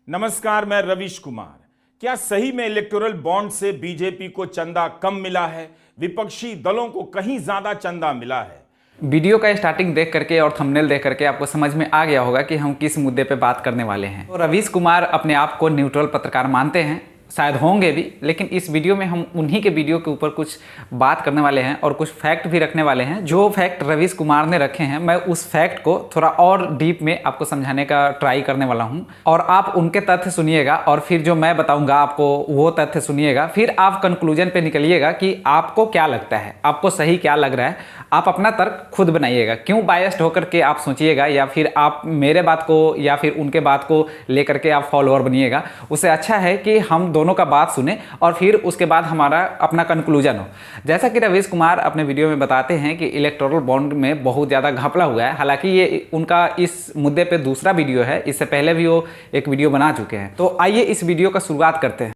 नमस्कार, मैं रवीश कुमार। क्या सही में इलेक्टोरल बॉन्ड से बीजेपी को चंदा कम मिला है? विपक्षी दलों को कहीं ज्यादा चंदा मिला है? वीडियो का स्टार्टिंग देख करके और थंबनेल देख करके आपको समझ में आ गया होगा कि हम किस मुद्दे पे बात करने वाले हैं। तो रवीश कुमार अपने आप को न्यूट्रल पत्रकार मानते हैं, शायद होंगे भी, लेकिन इस वीडियो में हम उन्हीं के वीडियो के ऊपर कुछ बात करने वाले हैं और कुछ फैक्ट भी रखने वाले हैं। जो फैक्ट रवीश कुमार ने रखे हैं, मैं उस फैक्ट को थोड़ा और डीप में आपको समझाने का ट्राई करने वाला हूं और आप उनके तथ्य सुनिएगा और फिर जो मैं बताऊंगा आपको वो तथ्य सुनिएगा। फिर आप कंक्लूजन पे निकलिएगा कि आपको क्या लगता है, आपको सही क्या लग रहा है। आप अपना तर्क खुद बनाइएगा, क्यों बायस्ड होकर के आप सोचिएगा या फिर आप मेरे बात को या फिर उनके बात को लेकर के आप फॉलोअर बनिएगा। उससे अच्छा है कि हम दोनों का बात सुने और फिर उसके बाद हमारा अपना कंक्लूजन हो। जैसा कि रवीश कुमार अपने वीडियो में बताते हैं कि इलेक्टोरल बॉन्ड में बहुत ज़्यादा घपला हुआ है। हालांकि ये उनका इस मुद्दे पे दूसरा वीडियो है, इससे पहले भी वो एक वीडियो बना चुके हैं। तो आइए इस वीडियो का शुरुआत करते हैं।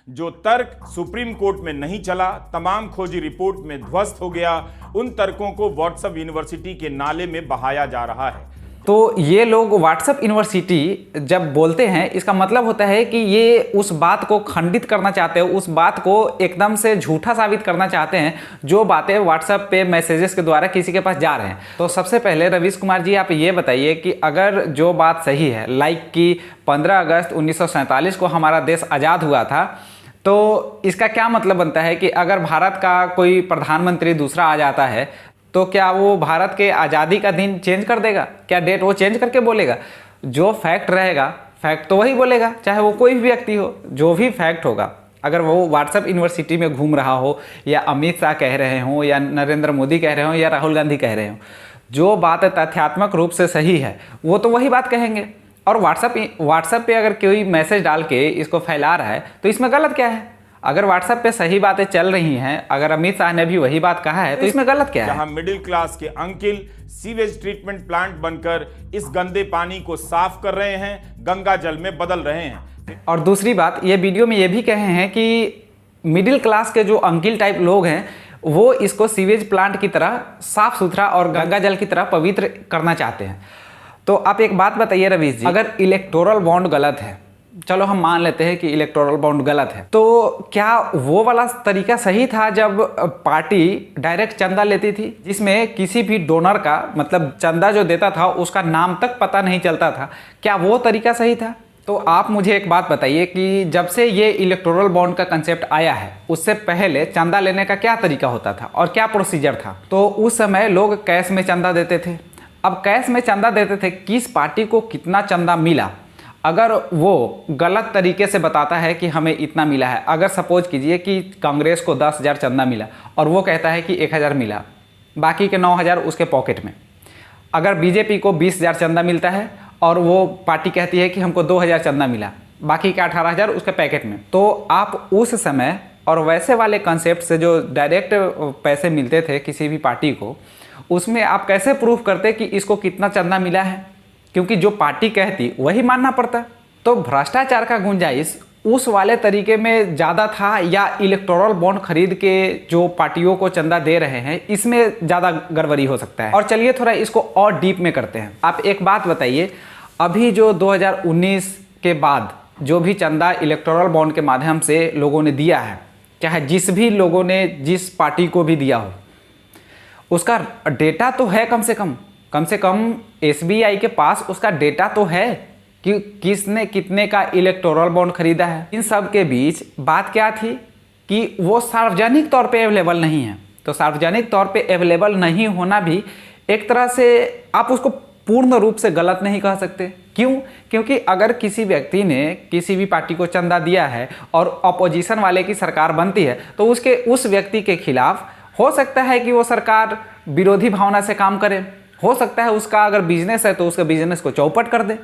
जो तर्क सुप्रीम कोर्ट में नहीं चला, तमाम खोजी रिपोर्ट में ध्वस्त हो गया, उन तर्कों को व्हाट्सएप यूनिवर्सिटी के नाले में बहाया जा रहा है। तो ये लोग व्हाट्सएप यूनिवर्सिटी जब बोलते हैं, इसका मतलब होता है कि ये उस बात को खंडित करना चाहते हैं, उस बात को एकदम से झूठा साबित करना चाहते हैं जो बातें व्हाट्सएप पे मैसेजेस के द्वारा किसी के पास जा रहे हैं। तो सबसे पहले रवीश कुमार जी, आप ये बताइए कि अगर जो बात सही है, लाइक कि 15 अगस्त 1947 को हमारा देश आज़ाद हुआ था, तो इसका क्या मतलब बनता है कि अगर भारत का कोई प्रधानमंत्री दूसरा आ जाता है तो क्या वो भारत के आज़ादी का दिन चेंज कर देगा? क्या डेट वो चेंज करके बोलेगा? जो फैक्ट रहेगा, फैक्ट तो वही बोलेगा, चाहे वो कोई भी व्यक्ति हो। जो भी फैक्ट होगा, अगर वो व्हाट्सएप यूनिवर्सिटी में घूम रहा हो या अमित शाह कह रहे हों या नरेंद्र मोदी कह रहे हों या राहुल गांधी कह रहे हों, जो बात तथ्यात्मक रूप से सही है वो तो वही बात कहेंगे। और व्हाट्सएप पे अगर कोई मैसेज डाल के इसको फैला रहा है तो इसमें गलत क्या है? अगर व्हाट्सएप पे सही बातें चल रही हैं, अगर अमित शाह ने भी वही बात कहा है, तो इसमें गलत क्या है? जहां मिडिल क्लास के अंकिल सीवेज ट्रीटमेंट प्लांट बनकर इस गंदे पानी को साफ कर रहे हैं, गंगा जल में बदल रहे हैं। और दूसरी बात, ये वीडियो में ये भी कहे हैं कि मिडिल क्लास के जो अंकिल टाइप लोग हैं वो इसको सीवेज प्लांट की तरह साफ सुथरा और गंगा जल की तरह पवित्र करना चाहते हैं। तो आप एक बात बताइए रवीश जी, अगर इलेक्टोरल बॉन्ड गलत है, चलो हम मान लेते हैं कि इलेक्टोरल बॉन्ड गलत है, तो क्या वो वाला तरीका सही था जब पार्टी डायरेक्ट चंदा लेती थी, जिसमें किसी भी डोनर का, मतलब चंदा जो देता था उसका नाम तक पता नहीं चलता था? क्या वो तरीका सही था? तो आप मुझे एक बात बताइए कि जब से ये इलेक्टोरल बॉन्ड का कंसेप्ट आया है, उससे पहले चंदा लेने का क्या तरीका होता था और क्या प्रोसीजर था? तो उस समय लोग कैश में चंदा देते थे। अब कैश में चंदा देते थे, किस पार्टी को कितना चंदा मिला, अगर वो गलत तरीके से बताता है कि हमें इतना मिला है, अगर सपोज कीजिए कि कांग्रेस को 10,000 चंदा मिला और वो कहता है कि 1,000 मिला, बाकी के 9,000 उसके पॉकेट में। अगर बीजेपी को 20,000 चंदा मिलता है और वो पार्टी कहती है कि हमको 2,000 चंदा मिला, बाकी के 18,000 उसके पैकेट में, तो आप उस समय और वैसे वाले कंसेप्ट से जो डायरेक्ट पैसे मिलते थे किसी भी पार्टी को, उसमें आप कैसे प्रूफ करते कि इसको कितना चंदा मिला है? क्योंकि जो पार्टी कहती वही मानना पड़ता। तो भ्रष्टाचार का गुंजाइश उस वाले तरीके में ज़्यादा था या इलेक्टोरल बॉन्ड खरीद के जो पार्टियों को चंदा दे रहे हैं इसमें ज़्यादा गड़बड़ी हो सकता है? और चलिए थोड़ा इसको और डीप में करते हैं। आप एक बात बताइए, अभी जो 2019 के बाद जो भी चंदा इलेक्टोरल बॉन्ड के माध्यम से लोगों ने दिया है, चाहे जिस भी लोगों ने जिस पार्टी को भी दिया हो, उसका डेटा तो है, कम से कम एसबीआई के पास उसका डेटा तो है कि किसने कितने का इलेक्टोरल बॉन्ड खरीदा है। इन सब के बीच बात क्या थी कि वो सार्वजनिक तौर पे अवेलेबल नहीं है। तो सार्वजनिक तौर पे अवेलेबल नहीं होना भी एक तरह से आप उसको पूर्ण रूप से गलत नहीं कह सकते। क्यों? क्योंकि अगर किसी व्यक्ति ने किसी भी पार्टी को चंदा दिया है और अपोजिशन वाले की सरकार बनती है, तो उस व्यक्ति के खिलाफ हो सकता है कि वो सरकार विरोधी भावना से काम करे, हो सकता है उसका अगर बिजनेस है तो उसके बिजनेस को चौपट कर दे।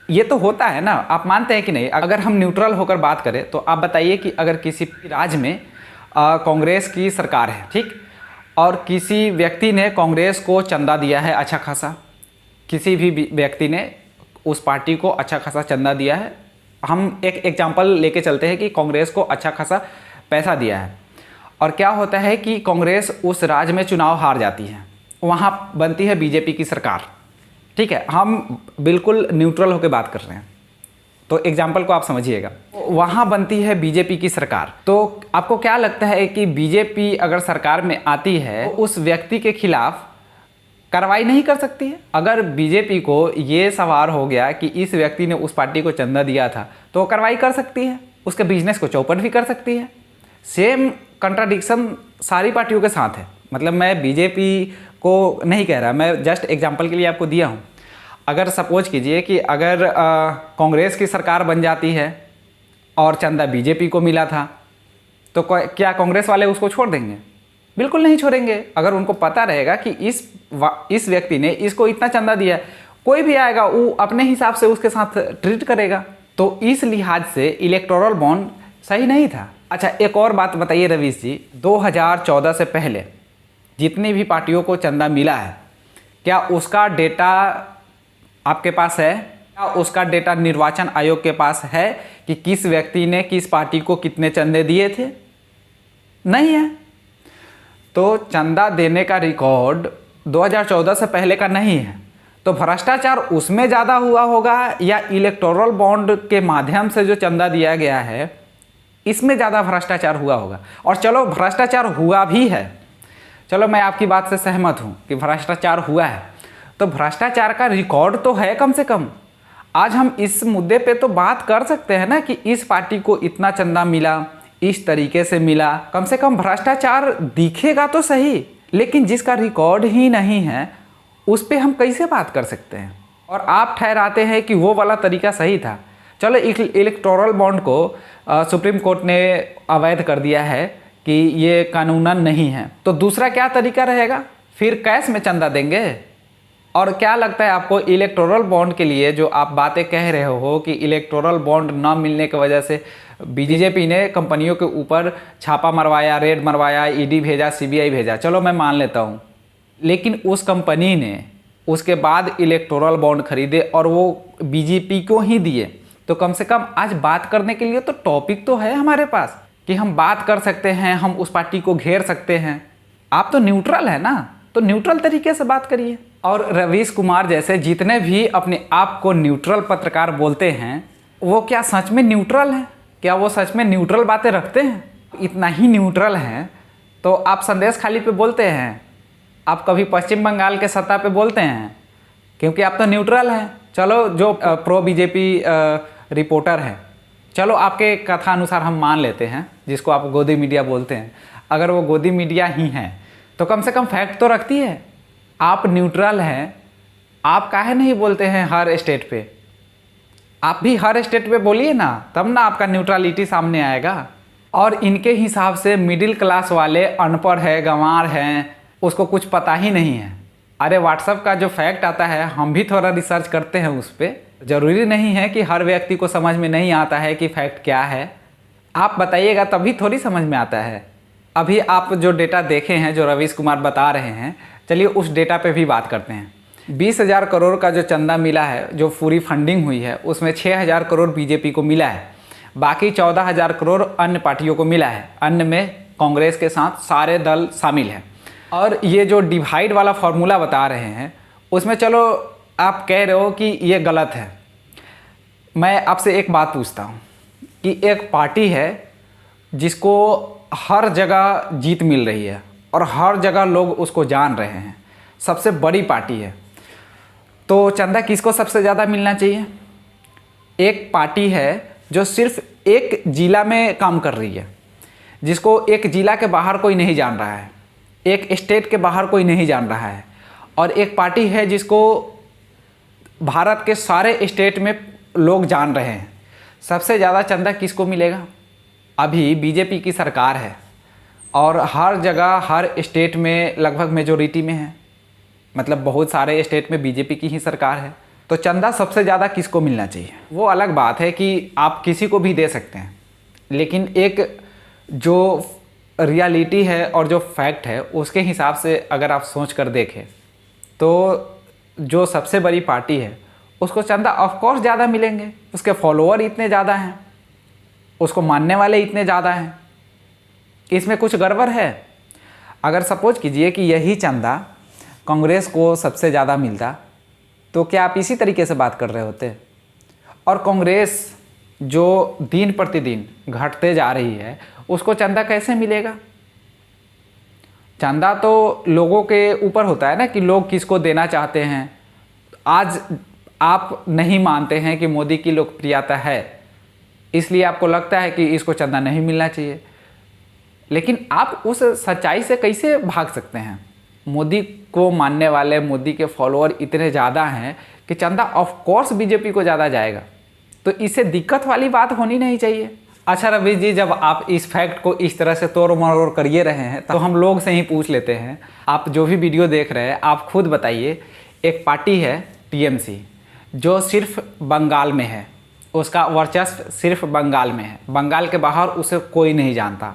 ये तो होता है ना, आप मानते हैं कि नहीं? अगर हम न्यूट्रल होकर बात करें तो आप बताइए कि अगर किसी राज्य में कांग्रेस की सरकार है, ठीक, और किसी व्यक्ति ने कांग्रेस को चंदा दिया है अच्छा खासा, किसी भी व्यक्ति ने उस पार्टी को अच्छा खासा चंदा दिया है, हम एक एग्जाम्पल लेके चलते हैं कि कांग्रेस को अच्छा खासा पैसा दिया है, और क्या होता है कि कांग्रेस उस राज्य में चुनाव हार जाती है, वहाँ बनती है बीजेपी की सरकार, ठीक है, हम बिल्कुल न्यूट्रल होकर बात कर रहे हैं। तो एग्जाम्पल को आप समझिएगा, वहाँ बनती है बीजेपी की सरकार। तो आपको क्या लगता है कि बीजेपी अगर सरकार में आती है तो उस व्यक्ति के खिलाफ कार्रवाई नहीं कर सकती है? अगर बीजेपी को ये सवार हो गया कि इस व्यक्ति ने उस पार्टी को चंदा दिया था तो कार्रवाई कर सकती है, उसके बिजनेस को चौपट भी कर सकती है। सेम कंट्राडिक्शन सारी पार्टियों के साथ है। मतलब मैं बीजेपी को नहीं कह रहा, मैं जस्ट एग्जांपल के लिए आपको दिया हूँ। अगर सपोज कीजिए कि अगर कांग्रेस की सरकार बन जाती है और चंदा बीजेपी को मिला था तो क्या कांग्रेस वाले उसको छोड़ देंगे? बिल्कुल नहीं छोड़ेंगे। अगर उनको पता रहेगा कि इस व्यक्ति ने इसको इतना चंदा दिया, कोई भी आएगा वो अपने हिसाब से उसके साथ ट्रीट करेगा। तो इस लिहाज से इलेक्टोरल बॉन्ड सही नहीं था। अच्छा, एक और बात बताइए रवीश जी, 2014 से पहले जितनी भी पार्टियों को चंदा मिला है, क्या उसका डेटा आपके पास है? क्या उसका डेटा निर्वाचन आयोग के पास है कि किस व्यक्ति ने किस पार्टी को कितने चंदे दिए थे? नहीं है। तो चंदा देने का रिकॉर्ड 2014 से पहले का नहीं है। तो भ्रष्टाचार उसमें ज़्यादा हुआ होगा या इलेक्टोरल बॉन्ड के माध्यम से जो चंदा दिया गया है इसमें ज़्यादा भ्रष्टाचार हुआ होगा? और चलो भ्रष्टाचार हुआ भी है, चलो मैं आपकी बात से सहमत हूँ कि भ्रष्टाचार हुआ है, तो भ्रष्टाचार का रिकॉर्ड तो है कम से कम। आज हम इस मुद्दे पे तो बात कर सकते हैं ना कि इस पार्टी को इतना चंदा मिला, इस तरीके से मिला, कम से कम भ्रष्टाचार दिखेगा तो सही। लेकिन जिसका रिकॉर्ड ही नहीं है उस पे हम कैसे बात कर सकते हैं? और आप ठहराते हैं कि वो वाला तरीका सही था। चलो इलेक्टोरल बॉन्ड को सुप्रीम कोर्ट ने अवैध कर दिया है कि ये कानूनन नहीं है, तो दूसरा क्या तरीका रहेगा? फिर कैश में चंदा देंगे? और क्या लगता है आपको इलेक्टोरल बॉन्ड के लिए जो आप बातें कह रहे हो कि इलेक्टोरल बॉन्ड न मिलने की वजह से बीजेपी ने कंपनियों के ऊपर छापा मरवाया, रेड मरवाया, ईडी भेजा, सीबीआई भेजा, चलो मैं मान लेता हूँ, लेकिन उस कंपनी ने उसके बाद इलेक्टोरल बॉन्ड खरीदे और वो बीजेपी को ही दिए, तो कम से कम आज बात करने के लिए तो टॉपिक तो है हमारे पास कि हम बात कर सकते हैं, हम उस पार्टी को घेर सकते हैं। आप तो न्यूट्रल है ना, तो न्यूट्रल तरीके से बात करिए। और रवीश कुमार जैसे जितने भी अपने आप को न्यूट्रल पत्रकार बोलते हैं वो क्या सच में न्यूट्रल हैं? क्या वो सच में न्यूट्रल बातें रखते हैं? इतना ही न्यूट्रल हैं तो आप संदेश खाली पे बोलते हैं, आप कभी पश्चिम बंगाल के सत्ता पे बोलते हैं, क्योंकि आप तो न्यूट्रल हैं। चलो जो प्रो बीजेपी रिपोर्टर हैं, चलो आपके कथा अनुसार हम मान लेते हैं, जिसको आप गोदी मीडिया बोलते हैं, अगर वो गोदी मीडिया ही हैं तो कम से कम फैक्ट तो रखती है। आप न्यूट्रल हैं, आप काहे नहीं बोलते हैं हर स्टेट पे? आप भी हर स्टेट पे बोलिए ना, तब ना आपका न्यूट्रलिटी सामने आएगा। और इनके हिसाब से मिडिल क्लास वाले अनपढ़ है, गंवार हैं, उसको कुछ पता ही नहीं है। अरे व्हाट्सएप का जो फैक्ट आता है हम भी थोड़ा रिसर्च करते हैं उस पर। ज़रूरी नहीं है कि हर व्यक्ति को समझ में नहीं आता है कि फैक्ट क्या है। आप बताइएगा तभी थोड़ी समझ में आता है। अभी आप जो डेटा देखे हैं जो रवीश कुमार बता रहे हैं, चलिए उस डेटा पे भी बात करते हैं। 20,000 करोड़ का जो चंदा मिला है, जो पूरी फंडिंग हुई है, उसमें 6,000 करोड़ बीजेपी को मिला है, बाकी 14,000 करोड़ अन्य पार्टियों को मिला है। अन्य में कांग्रेस के साथ सारे दल शामिल हैं। और ये जो डिवाइड वाला फॉर्मूला बता रहे हैं उसमें चलो आप कह रहे हो कि ये गलत है। मैं आपसे एक बात पूछता हूँ कि एक पार्टी है जिसको हर जगह जीत मिल रही है और हर जगह लोग उसको जान रहे हैं, सबसे बड़ी पार्टी है, तो चंदा किसको सबसे ज़्यादा मिलना चाहिए? एक पार्टी है जो सिर्फ एक ज़िला में काम कर रही है, जिसको एक ज़िला के बाहर कोई नहीं जान रहा है, एक स्टेट के बाहर कोई नहीं जान रहा है, और एक पार्टी है जिसको भारत के सारे स्टेट में लोग जान रहे हैं। सबसे ज़्यादा चंदा किसको मिलेगा? अभी बीजेपी की सरकार है और हर जगह हर स्टेट में लगभग मेजोरिटी में है, मतलब बहुत सारे स्टेट में बीजेपी की ही सरकार है। तो चंदा सबसे ज़्यादा किसको मिलना चाहिए? वो अलग बात है कि आप किसी को भी दे सकते हैं, लेकिन एक जो रियलिटी है और जो फैक्ट है उसके हिसाब से अगर आप सोच कर देखें तो जो सबसे बड़ी पार्टी है उसको चंदा ऑफकोर्स ज़्यादा मिलेंगे। उसके फॉलोअर इतने ज़्यादा हैं, उसको मानने वाले इतने ज़्यादा हैं, इसमें कुछ गड़बड़ है। अगर सपोज कीजिए कि यही चंदा कांग्रेस को सबसे ज़्यादा मिलता तो क्या आप इसी तरीके से बात कर रहे होते? और कांग्रेस जो दिन प्रतिदिन घटते जा रही है उसको चंदा कैसे मिलेगा? चंदा तो लोगों के ऊपर होता है ना कि लोग किसको देना चाहते हैं। आज आप नहीं मानते हैं कि मोदी की लोकप्रियता है, इसलिए आपको लगता है कि इसको चंदा नहीं मिलना चाहिए, लेकिन आप उस सच्चाई से कैसे भाग सकते हैं? मोदी को मानने वाले, मोदी के फॉलोअर इतने ज़्यादा हैं कि चंदा ऑफ कोर्स बीजेपी को ज़्यादा जाएगा, तो इससे दिक्कत वाली बात होनी नहीं चाहिए। अच्छा रवीश जी, जब आप इस फैक्ट को इस तरह से तोड़ मरोड़ करिए रहे हैं तो हम लोग से ही पूछ लेते हैं, आप जो भी वीडियो देख रहे हैं आप खुद बताइए। एक पार्टी है टीएमसी जो सिर्फ बंगाल में है, उसका वर्चस्व सिर्फ बंगाल में है, बंगाल के बाहर उसे कोई नहीं जानता,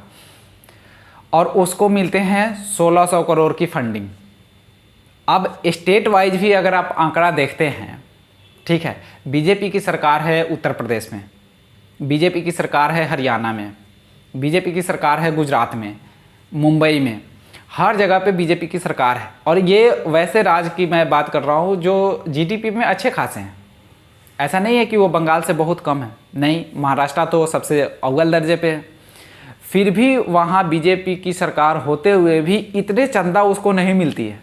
और उसको मिलते हैं 1600 करोड़ की फंडिंग। अब स्टेट वाइज भी अगर आप आंकड़ा देखते हैं, ठीक है, बीजेपी की सरकार है उत्तर प्रदेश में, बीजेपी की सरकार है हरियाणा में, बीजेपी की सरकार है गुजरात में, मुंबई में, हर जगह पे बीजेपी की सरकार है। और ये वैसे राज्य की मैं बात कर रहा हूँ जो जीडीपी में अच्छे खासे हैं, ऐसा नहीं है कि वो बंगाल से बहुत कम है, नहीं, महाराष्ट्र तो सबसे अव्वल दर्जे पे है। फिर भी वहाँ बीजेपी की सरकार होते हुए भी इतने चंदा उसको नहीं मिलती है,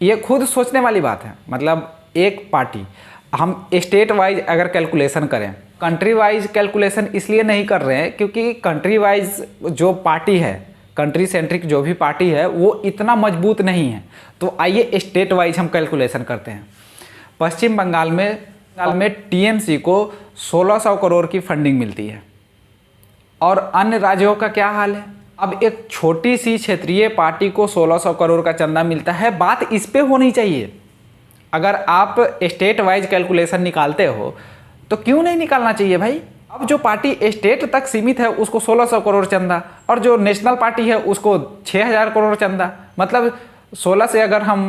ये खुद सोचने वाली बात है। मतलब एक पार्टी, हम स्टेट वाइज अगर कैलकुलेशन करें, कंट्री वाइज कैलकुलेशन इसलिए नहीं कर रहे हैं क्योंकि कंट्री वाइज जो पार्टी है, कंट्री सेंट्रिक जो भी पार्टी है वो इतना मजबूत नहीं है। तो आइए स्टेट वाइज हम कैलकुलेशन करते हैं। पश्चिम बंगाल में टीएमसी को 1600 करोड़ की फंडिंग मिलती है, और अन्य राज्यों का क्या हाल है? अब एक छोटी सी क्षेत्रीय पार्टी को 1600 करोड़ का चंदा मिलता है, बात इस पे होनी चाहिए। अगर आप स्टेट वाइज कैलकुलेशन निकालते हो तो क्यों नहीं निकालना चाहिए भाई? अब जो पार्टी स्टेट तक सीमित है उसको 1600 करोड़ चंदा, और जो नेशनल पार्टी है उसको 6000 करोड़ चंदा। मतलब 16 से अगर हम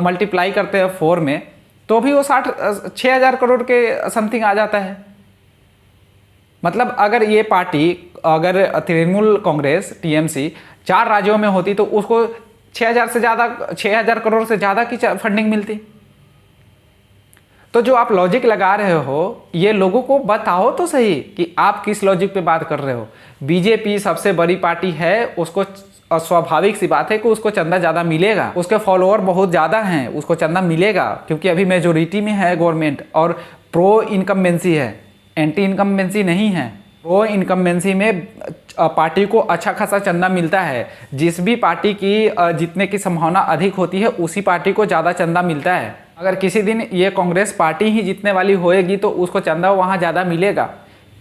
मल्टीप्लाई करते हैं 4 में तो भी वो 6000 करोड़ के समथिंग आ जाता है। मतलब अगर ये पार्टी, अगर तृणमूल कांग्रेस टीएमसी 4 राज्यों में होती तो उसको 6000 करोड़ से ज़्यादा की फंडिंग मिलती। तो जो आप लॉजिक लगा रहे हो, ये लोगों को बताओ तो सही कि आप किस लॉजिक पे बात कर रहे हो। बीजेपी सबसे बड़ी पार्टी है, उसको स्वाभाविक सी बात है कि उसको चंदा ज़्यादा मिलेगा, उसके फॉलोअर बहुत ज़्यादा हैं, उसको चंदा मिलेगा क्योंकि अभी मेजोरिटी में है गवर्नमेंट, और प्रो इनकम्बेंसी है, एंटी इनकम्बेंसी नहीं है। प्रो इनकम्बेंसी में पार्टी को अच्छा खासा चंदा मिलता है। जिस भी पार्टी की जीतने की संभावना अधिक होती है उसी पार्टी को ज़्यादा चंदा मिलता है। अगर किसी दिन ये कांग्रेस पार्टी ही जीतने वाली होएगी तो उसको चंदा वहाँ ज़्यादा मिलेगा।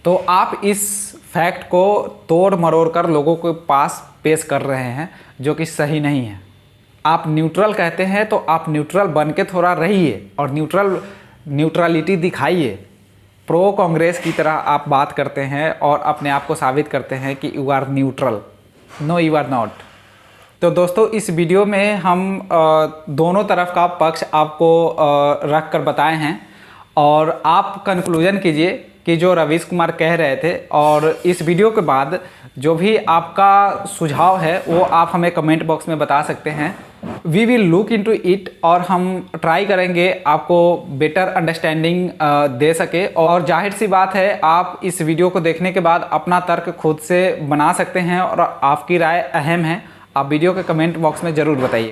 तो आप इस फैक्ट को तोड़ मरोड़ कर लोगों के पास पेश कर रहे हैं, जो कि सही नहीं है। आप न्यूट्रल कहते हैं तो आप न्यूट्रल बन के थोड़ा रहिए और न्यूट्रलिटी दिखाइए। प्रो कांग्रेस की तरह आप बात करते हैं और अपने आप को साबित करते हैं कि you are neutral. No, you are not. तो दोस्तों, इस वीडियो में हम दोनों तरफ का पक्ष आपको रख कर बताए हैं, और आप कंक्लूजन कीजिए कि जो रवीश कुमार कह रहे थे, और इस वीडियो के बाद जो भी आपका सुझाव है वो आप हमें कमेंट बॉक्स में बता सकते हैं। We will look into it, और हम ट्राई करेंगे आपको बेटर अंडरस्टैंडिंग दे सके। और जाहिर सी बात है, आप इस वीडियो को देखने के बाद अपना तर्क खुद से बना सकते हैं, और आपकी राय अहम है। आप वीडियो के कमेंट बॉक्स में ज़रूर बताइए।